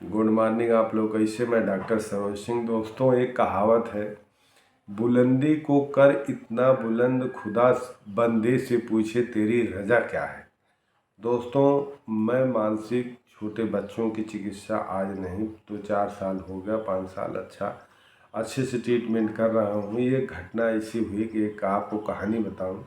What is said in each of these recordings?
Good morning आप लोग कैसे। मैं डॉक्टर सरोज सिंह। दोस्तों, एक कहावत है, बुलंदी को कर इतना बुलंद, खुदा बंदे से पूछे तेरी रजा क्या है। दोस्तों, मैं मानसिक छोटे बच्चों की चिकित्सा आज नहीं तो 4 साल हो गया, 5 साल अच्छे से ट्रीटमेंट कर रहा हूँ। ये घटना ऐसी हुई कि एक आपको कहानी बताऊँ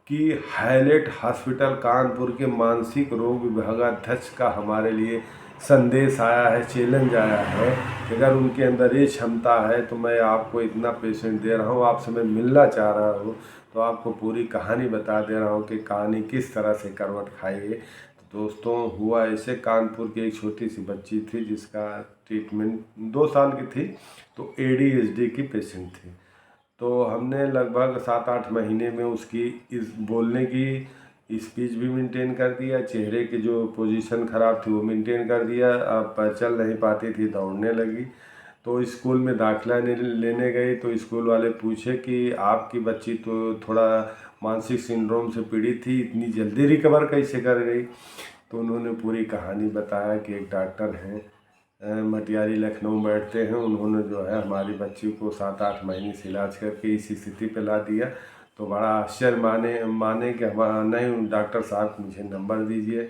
कि हाईलाइट हॉस्पिटल कानपुर के मानसिक रोग विभागाध्यक्ष का हमारे लिए संदेश आया है, चैलेंज आया है कि अगर उनके अंदर ये क्षमता है तो मैं आपको इतना पेशेंट दे रहा हूँ, आपसे मैं मिलना चाह रहा हूँ, तो आपको पूरी कहानी बता दे रहा हूँ कि कहानी किस तरह से करवट खाई है। तो दोस्तों, हुआ ऐसे, कानपुर की एक छोटी सी बच्ची थी जिसका ट्रीटमेंट 2 साल की थी, तो ADHD की पेशेंट थी। तो हमने लगभग 7-8 महीने में उसकी इस बोलने की स्पीच भी मेंटेन कर दिया, चेहरे की जो पोजीशन ख़राब थी वो मेंटेन कर दिया। अब चल नहीं पाती थी, दौड़ने लगी। तो स्कूल में दाखिला लेने गई तो स्कूल वाले पूछे कि आपकी बच्ची तो थोड़ा मानसिक सिंड्रोम से पीड़ित थी, इतनी जल्दी रिकवर कैसे कर गई। तो उन्होंने पूरी कहानी बताया कि एक डॉक्टर हैं, मटियारी लखनऊ बैठते हैं, उन्होंने जो है हमारी बच्ची को 7-8 महीने से इलाज करके इस स्थिति पे ला दिया। तो बड़ा आश्चर्य माने कि हमारा नहीं, डॉक्टर साहब मुझे नंबर दीजिए।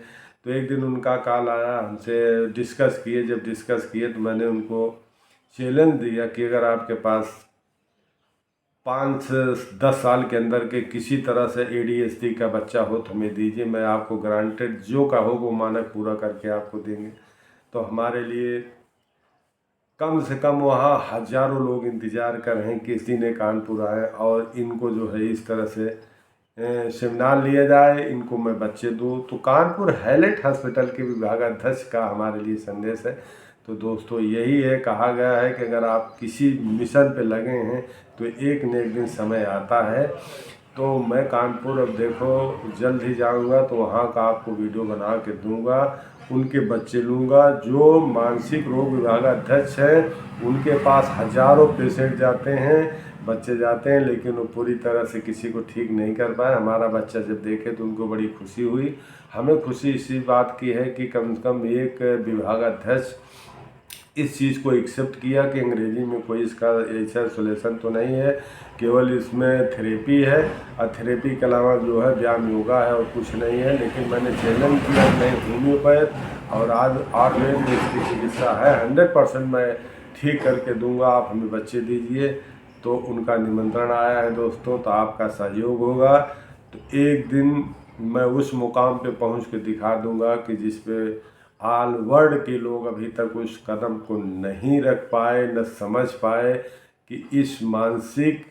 तो एक दिन उनका कॉल आया, हमसे डिस्कस किए। जब डिस्कस किए तो मैंने उनको चैलेंज दिया कि अगर आपके पास 5 से 10 साल के अंदर के किसी तरह से ADHD का बच्चा हो तो हमें दीजिए, मैं आपको गारंटेड जो का हो वो मानक पूरा करके आपको देंगे। तो हमारे लिए कम से कम वहाँ हजारों लोग इंतज़ार कर रहे हैं कि किसी ने कानपुर आए और इनको जो है इस तरह से सेमिनार लिया जाए, इनको मैं बच्चे दूँ। तो कानपुर हाईलाइट हॉस्पिटल के विभागाध्यक्ष का हमारे लिए संदेश है। तो दोस्तों, यही है, कहा गया है कि अगर आप किसी मिशन पे लगे हैं तो एक न एक दिन समय आता है। तो मैं कानपुर अब देखो जल्द ही जाऊंगा, तो वहाँ का आपको वीडियो बना के दूंगा, उनके बच्चे लूँगा। जो मानसिक रोग विभागाध्यक्ष हैं उनके पास हजारों पेशेंट जाते हैं, बच्चे जाते हैं, लेकिन वो पूरी तरह से किसी को ठीक नहीं कर पाए। हमारा बच्चा जब देखे तो उनको बड़ी खुशी हुई। हमें खुशी इसी बात की है कि कम से कम एक विभागाध्यक्ष इस चीज़ को एक्सेप्ट किया कि अंग्रेजी में कोई इसका ऐसा सोल्यूशन तो नहीं है, केवल इसमें थेरेपी है, और थेरेपी के अलावा जो है व्यायाम योगा है और कुछ नहीं है। लेकिन मैंने चैलेंज किया, नहीं होम्योपैथ और आज आयुर्वेद में इसकी चिकित्सा है, 100% मैं ठीक करके दूंगा, आप हमें बच्चे दीजिए। तो उनका निमंत्रण आया है दोस्तों, तो आपका सहयोग होगा तो एक दिन मैं उस मुकाम पे पहुंच के दिखा दूंगा कि जिस पे ऑल वर्ल्ड के लोग अभी तक उस कदम को नहीं रख पाए, न समझ पाए कि इस मानसिक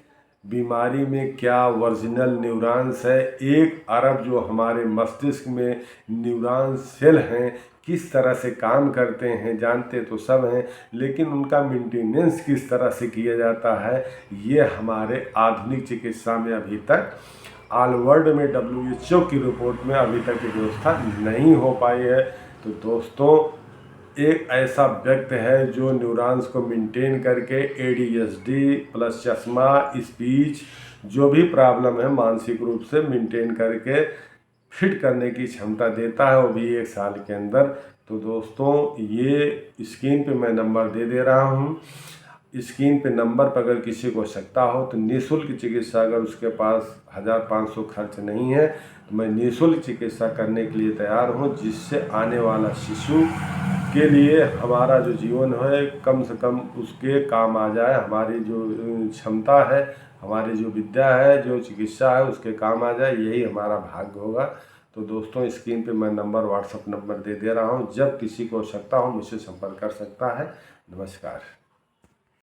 बीमारी में क्या ओरिजिनल न्यूरॉन्स है। 1 अरब जो हमारे मस्तिष्क में न्यूरॉन्स सेल हैं किस तरह से काम करते हैं जानते तो सब हैं, लेकिन उनका मेंटेनेंस किस तरह से किया जाता है ये हमारे आधुनिक चिकित्सा में अभी तक ऑल वर्ल्ड में WHO की रिपोर्ट में अभी तक की व्यवस्था नहीं हो पाई है। तो दोस्तों, एक ऐसा व्यक्ति है जो न्यूरॉन्स को मेंटेन करके ADHD प्लस चश्मा, स्पीच, जो भी प्रॉब्लम है मानसिक रूप से मेंटेन करके फिट करने की क्षमता देता है, वो भी 1 साल के अंदर। तो दोस्तों, ये स्क्रीन पे मैं नंबर दे रहा हूँ। स्क्रीन पे नंबर पर अगर किसी को आवश्यकता हो तो निःशुल्क चिकित्सा, अगर उसके पास 1500 खर्च नहीं है तो मैं निःशुल्क चिकित्सा करने के लिए तैयार हूँ, जिससे आने वाला शिशु के लिए हमारा जो जीवन है कम से कम उसके काम आ जाए। हमारी जो क्षमता है, हमारी जो विद्या है, जो चिकित्सा है उसके काम आ जाए, यही हमारा भाग्य होगा। तो दोस्तों, स्क्रीन पे मैं नंबर, व्हाट्सएप नंबर दे रहा हूँ, जब किसी को आवश्यकता हो मुझसे संपर्क कर सकता है। नमस्कार।